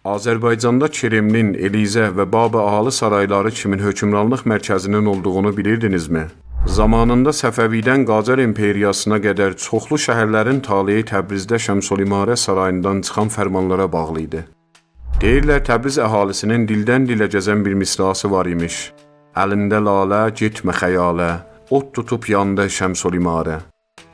Azərbaycanda Kremlin, Elizə və Babı Alı sarayları kimin hökmranlıq mərkəzinin olduğunu bilirdinizmi? Zamanında Səfəvidən Qacar imperiyasına qədər çoxlu şəhərlərin taleyi Təbrizdə Şəmsolimarə sarayından çıxan fərmanlara bağlı idi. Deyirlər Təbriz əhalisinin dildən dilə gəzən bir misrası var imiş. Əlində lalə, getmə xəyalə, ot tutub yandı Şəmsolimarə.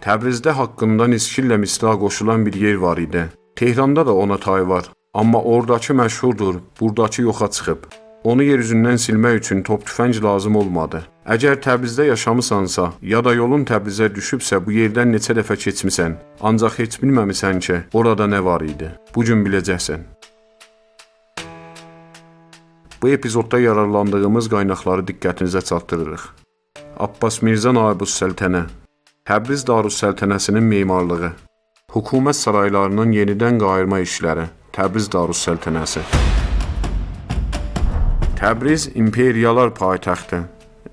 Təbrizdə haqqında niskillə misra qoşulan bir yer var idi. Tehranda da ona tay var. Amma oradakı məşhurdur, buradakı yoxa çıxıb. Onu yer üzündən silmək üçün top tüfəng lazım olmadı. Əgər Təbrizdə yaşamısansa, ya da yolun Təbrizə düşübsə bu yerdən neçə dəfə keçmisən, ancaq heç bilməmisən ki, orada nə var idi. Bugün biləcəksən. Bu epizodda yararlandığımız qaynaqları diqqətinizə çatdırırıq. Abbas Mirzə Naibüssəltənə, Təbriz Darüssəltənəsinin memarlığı, hökumət saraylarının yenidən qayırma işləri, Təbriz Darüssəltənəsi. Təbriz imperiyalar paytaxtı,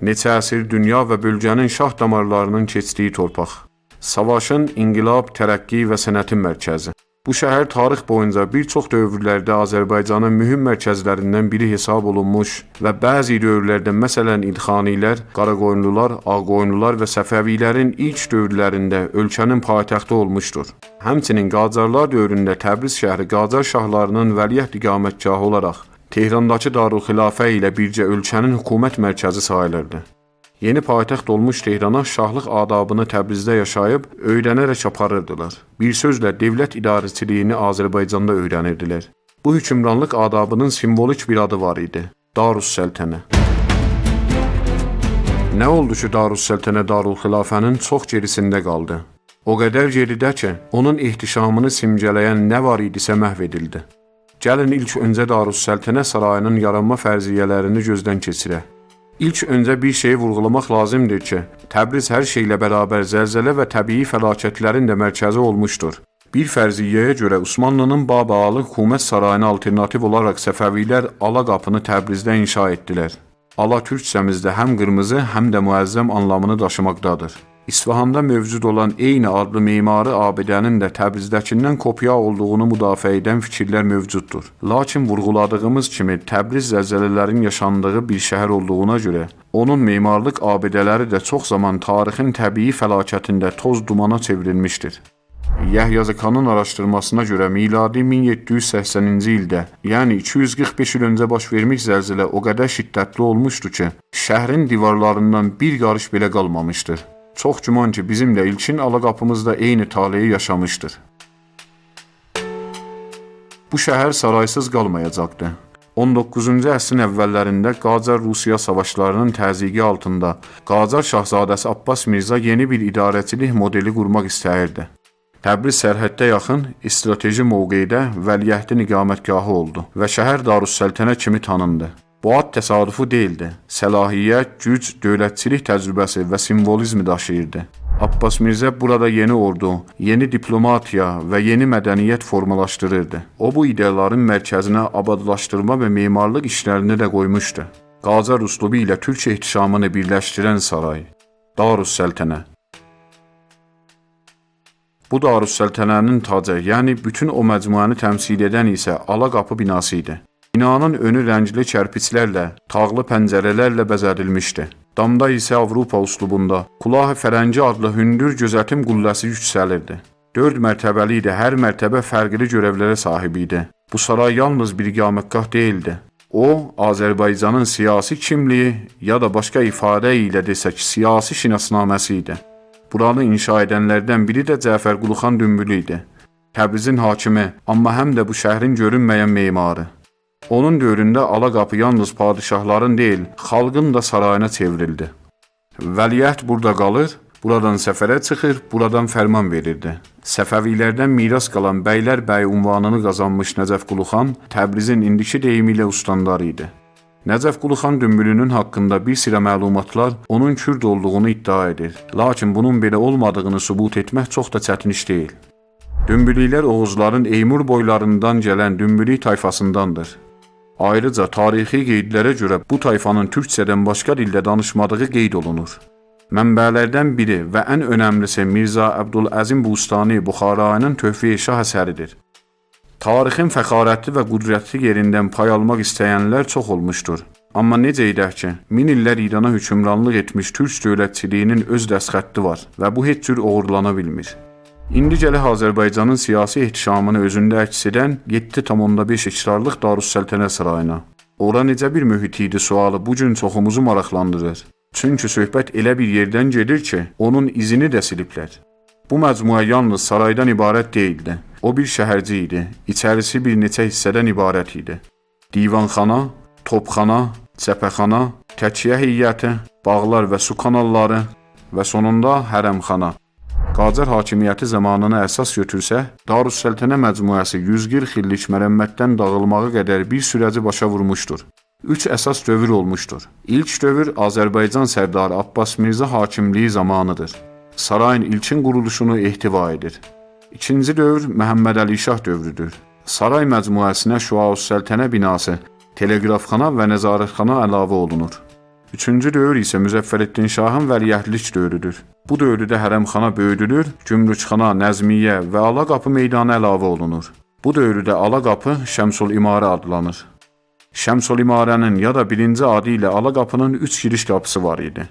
neçə əsr dünya və bölgənin şah damarlarının keçdiyi torpaq, savaşın, inqilab, tərəqqi və sənətin mərkəzi. Bu şəhər tarix boyunca bir çox dövrlərdə Azərbaycanın mühüm mərkəzlərindən biri hesab olunmuş və bəzi dövrlərdə məsələn İlxanilər, Qaraqoyunlular, Ağqoyunlular və Səfəvilərin ilk dövrlərində ölkənin paytaxtı olmuşdur. Həmçinin Qacarlar dövründə Təbriz şəhəri Qacar şahlarının vəliəhd iqamətgahı olaraq Tehrandakı Darülxilafə ilə bircə ölkənin hökumət mərkəzi sayılırdı. Yeni paytaxt olmuş Tehrana şahlıq adabını Təbrizdə yaşayıb, öyrənərək aparırdılar. Bir sözlə, dövlət idarəçiliyini Azərbaycanda öyrənirdilər. Bu hökmranlıq adabının simvolik bir adı var idi. Darüssəltənə. Nə oldu ki, Darüssəltənə Darülxilafənin çox gerisində qaldı? O qədər geridə ki, onun ehtişamını simgələyən nə var idisə məhv edildi. Gəlin ilk öncə Darüssəltənə sarayının yaranma fərziyyələrini gözdən keçirək. İlk öncə bir şeyi vurğulamaq lazımdır ki, Təbriz hər şeylə bərabər zəlzələ və təbii fəlakətlərin də mərkəzi olmuşdur. Bir fərziyyəyə görə Osmanlının Babı Alı hökumət sarayına alternativ olaraq Səfəvilər Ala qapını Təbrizdə inşa etdilər. Ala türkcəmizdə həm qırmızı, həm də müəzzəm anlamını daşımaqdadır. İsfahanda mövcud olan eyni adlı memarı abidənin də Təbrizdəkindən kopya olduğunu müdafiə edən fikirlər mövcuddur. Lakin vurğuladığımız kimi Təbriz zəlzələlərin yaşandığı bir şəhər olduğuna görə, onun memarlıq abidələri də çox zaman tarixin təbii fəlakətində toz dumana çevrilmişdir. Yəhya Zəkanın araşdırmasına görə miladi 1780-ci ildə, yəni 245 il öncə baş vermiş zəlzələ o qədər şiddətli olmuşdu ki, şəhərin divarlarından bir qarış belə qalmamışdır. Çox güman ki, bizim də ilkin Ala qapımızda eyni taleyi yaşamışdır. Bu şəhər saraysız qalmayacaqdı. 19-cu əsrin əvvəllərində Qacar-Rusiya savaşlarının təzyiqi altında Qacar şahzadəsi Abbas Mirza yeni bir idarəçilik modeli qurmaq istəyirdi. Təbriz sərhəddə yaxın, strateji mövqedə vəliəhdin iqamətgahı oldu və şəhər Darüssəltənə kimi tanındı. Bu ad təsadüfi deyildi. Səlahiyyət, güc, dövlətçilik təcrübəsi və simvolizmi daşıyırdı. Abbas Mirzə burada yeni ordu, yeni diplomatiya və yeni mədəniyyət formalaşdırırdı. O bu ideyaların mərkəzinə abadlaşdırma və memarlıq işlərini də qoymuşdu. Qacar üslubu ilə türk ehtişamını birləşdirən saray. Darüssəltənə. Bu Darüssəltənənin tacı, yəni bütün o məcmuəni təmsil edən isə Ala qapı binası idi. Binanın önü rəngli kərpiçlərlə, tağlı pəncərələrlə bəzədilmişdi. Damda isə Avropa üslubunda Kulahı Fərəngi adlı hündür gözətim qülləsi yüksəlirdi. 4 mərtəbəli idi, hər mərtəbə fərqli görevlərə sahib idi. Bu saray yalnız bir iqamətgah deyildi. O, Azərbaycanın siyasi kimliyi ya da başqa ifadə ilə desək, siyasi şinasnaməsi idi. Buranı inşa edənlərdən biri də Cəfər Quluxan Dümbülü idi. Təbrizin hakimi, amma həm də bu şəhrin görünməyən memarı. Onun dövründə Ala qapı yalnız padişahların deyil, xalqın da sarayına çevrildi. Vəliəhd burada qalır, buradan səfərə çıxır, buradan fərman verirdi. Səfəvilərdən miras qalan bəylər bəy unvanını qazanmış Nəcəf Quluxan, Təbrizin indiki deyimi ilə ustandarı idi. Nəcəf Quluxan Dümbülünün haqqında bir sıra məlumatlar onun Kürd olduğunu iddia edir. Lakin bunun belə olmadığını sübut etmək çox da çətin iş deyil. Dümbülüklər Oğuzların Eymur boylarından gələn Dümbülük tayfasındandır. Ayrıca tarixi qeydlərə görə bu tayfanın türkçədən başqa dildə danışmadığı qeyd olunur. Mənbələrdən biri və ən önəmlisi Mirza Əbdüləzim Bustani Buxarayının Töhfə-i Şah əsəridir. Tarixin fəxarətli və qüdrətli yerindən pay almaq istəyənlər çox olmuşdur. Amma necə edək ki, 1000 illər İrana hökmranlıq etmiş türk dövlətçiliyinin öz dəstxətti var və bu heç cür oğurlana bilmir. İndi gələk Azərbaycanın siyasi ehtişamını özündə əks edən 7,5 ikrarlıq Darüssəltənə sarayına. Ora necə bir mühit idi sualı bu gün çoxumuzu maraqlandırır. Çünki söhbət elə bir yerdən gedir ki, onun izini də siliblər. Bu məcmua yalnız saraydan ibarət deyildi. O bir şəhərci idi. İçərisi bir neçə hissədən ibarət idi. Divanxana, topxana, cəbhəxana, təkiyyə heyəti, bağlar və su kanalları və sonunda hərəmxana. Qacar hakimiyyəti zamanına əsas götürsə, Darüssəltənə məcmuəsi 140 illik mərəmmətdən dağılmağa qədər bir sürəci başa vurmuşdur. 3 əsas dövr olmuşdur. İlk dövr Azərbaycan sərdarı Abbas Mirzə hakimliyi zamanıdır. Sarayın ilkin quruluşunu ehtiva edir. İkinci dövr Məhəmməd Əli Şah dövrüdür. Saray məcmuəsinə Şüaüssəltənə binası, teleqrafxana və nəzarətxana əlavə olunur. Üçüncü dövr isə Müzəffəreddin Şahın vəliəhdlik dövrüdür. Bu dövrdə hərəmxana böyüdülür, Gümrükxana, Nəzmiyyə və Alaqapı meydanı əlavə olunur. Bu dövrdə Alaqapı Şəmsül-İmarə adlanır. Şəmsül-İmarənin ya da birinci adı ilə Alaqapının 3 giriş qapısı var idi.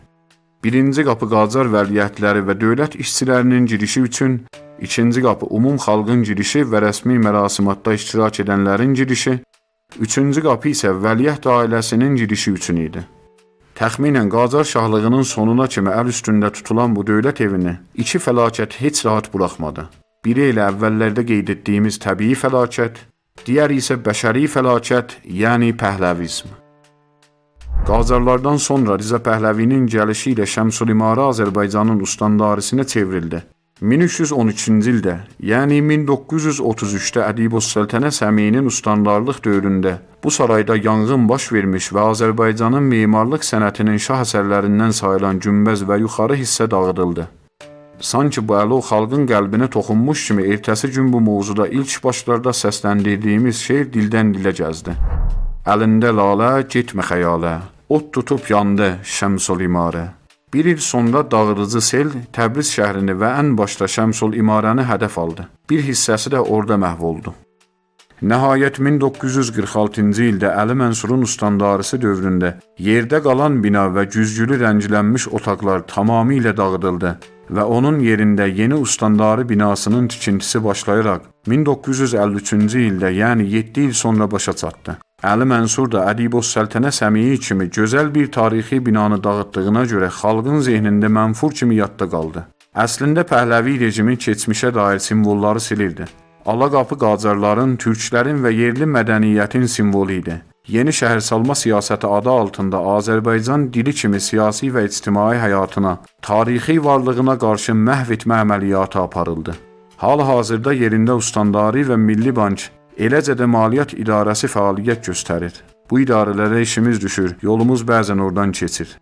Birinci qapı Qacar vəliəhdləri və dövlət işçilərinin girişi üçün, ikinci qapı umum xalqın girişi və rəsmi mərasimatda iştirak edənlərin girişi, üçüncü qapı isə vəliəhd ailəsinin girişi üçün idi. Təxminən Qacar şahlığının sonuna kimi əl üstündə tutulan bu dövlət evini iki fəlakət heç rahat buraxmadı. Biri elə əvvəllərdə qeyd etdiyimiz təbii fəlakət, digəri isə bəşəri fəlakət, yəni pəhləvizm. Qacarlardan sonra Riza Pəhləvinin gəlişi ilə Şəmsül-İmarə Azərbaycanın ustandarısına çevrildi. 1313-cü ildə, yəni 1933-də Ədibüssəltənə Səmiyinin ustandarlıq dövründə bu sarayda yanğın baş vermiş və Azərbaycanın memarlıq sənətinin şah əsərlərindən sayılan günbəz və yuxarı hissə dağıdıldı. Sanki bu əlo xalqın qəlbinə toxunmuş kimi ertəsi gün bu mövzuda ilk başlarda səsləndirdiyimiz şeir dildən dilə gəzdi. Əlində lalə, getmə xəyalə, ot tutub yandı Şəmsül-İmarə. Bir il sonra dağıdıcı sel Təbriz şəhrini və ən başda Şəmsül-İmarəni hədəf aldı. Bir hissəsi də orada məhv oldu. Nəhayət 1946-cı ildə Əli Mənsurun ustandarısı dövründə yerdə qalan bina və güzgülü rənglənmiş otaqlar tamamilə dağıdıldı və onun yerində yeni ustandarı binasının tikintisi başlayaraq 1953-cü ildə, yəni 7 il sonra başa çatdı. Əli Mənsur da Ədibüssəltənə Səmiyi kimi gözəl bir tarixi binanı dağıtdığına görə xalqın zehnində mənfur kimi yadda qaldı. Əslində Pəhləvi rejimin keçmişə dair simvolları silirdi. Alaqapı Qacarların, türklərin və yerli mədəniyyətin simvolu idi. Yeni şəhərsalma siyasəti adı altında Azərbaycan dili kimi siyasi və ictimai həyatına, tarixi varlığına qarşı məhv etmə əməliyyatı aparıldı. Hal-hazırda yerində Ustandari və Milli Bank, eləcə də Maliyyət İdarəsi fəaliyyət göstərir. Bu idarələrə işimiz düşür, yolumuz bəzən oradan keçir.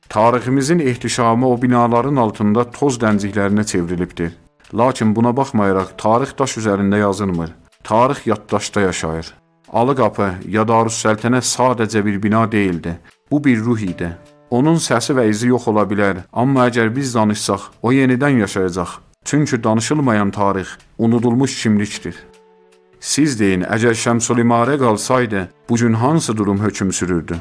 Tariximizin ehtişamı o binaların altında toz dənciklərinə çevrilibdir. Lakin buna baxmayaraq tarix daş üzərində yazılmır. Tarix yaddaşda yaşayır. Alıqapı ya Darüssəltənə sadəcə bir bina deyildi. Bu bir ruh idi. Onun səsi və izi yox ola bilər, amma əgər biz danışsaq, o yenidən yaşayacaq. Çünki danışılmayan tarix unudulmuş kimlikdir. Siz deyin, əgər Şəmsül-İmarə qalsaydı, bugün hansı durum hökm sürürdü?